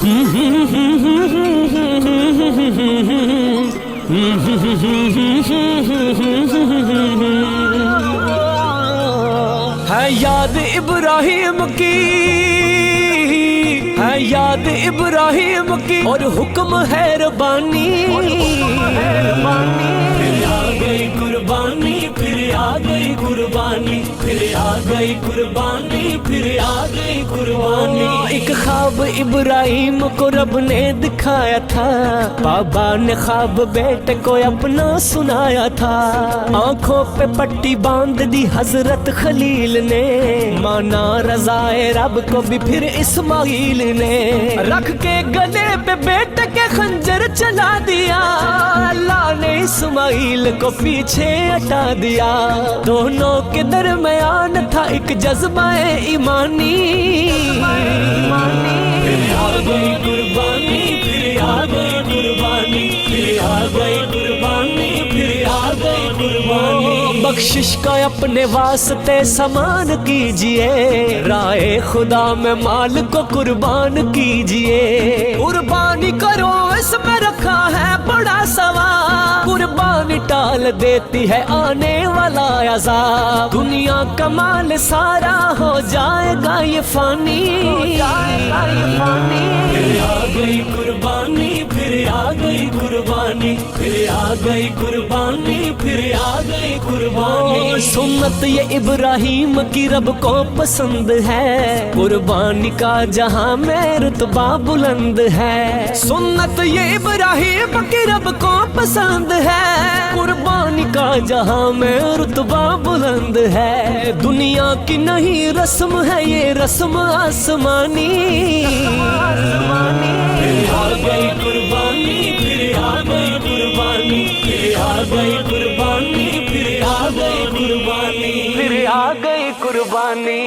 ہے یاد ابراہیم کی، ہے یاد ابراہیم کی، اور حکم ہے ربانی، پھر آ گئی قربانی، پھر آ گئی قربانی، پھر آ گئی قربانی، پھر آ گئی قربانی۔ ایک خواب ابراہیم کو رب نے دکھایا تھا، بابا نے خواب بیٹے کو اپنا سنایا تھا۔ آنکھوں پہ پٹی باندھ دی حضرت خلیل نے، مانا رضائے رب کو بھی پھر اسماعیل نے، رکھ کے گلے پہ بیٹے کے خنجر چلا دیا، اللہ نے اسماعیل کو پیچھے ہٹا دیا۔ دونوں کے درمیان تھا ایک جذبہ ایمانی، پھر آ گئی قربانی، پھر آ گئی قربانی، پھر آ گئی قربانی، پھر آ گئی قربانی۔ بخشش کا اپنے واسطے سامان کیجئے، رائے خدا میں مال کو قربان کیجئے۔ قربانی کرو اس میں رکھا ہے بڑا ثواب، قربانی ٹال دیتی ہے آنے والا عذاب۔ دنیا کا مال سارا ہو جائے گا یہ فانی، پھر آ گئی قربانی، پھر آ گئی قربانی، پھر آ گئی قربانی، پھر آ گئی قربانی۔ سنت یہ ابراہیم کی رب کو پسند ہے، قربانی کا جہاں میں رتبہ بلند ہے۔ سنت یہ ابراہیم کی رب کو پسند ہے، قربانی کا جہاں میں رتبہ بلند ہے۔ دنیا کی نہیں رسم ہے یہ رسم آسمانی، پھر آ گئی قربانی، پھر آ گئی قربانی، پھر آ گئی قربانی، پھر آ گئی قربانی، پھر آ گئی قربانی۔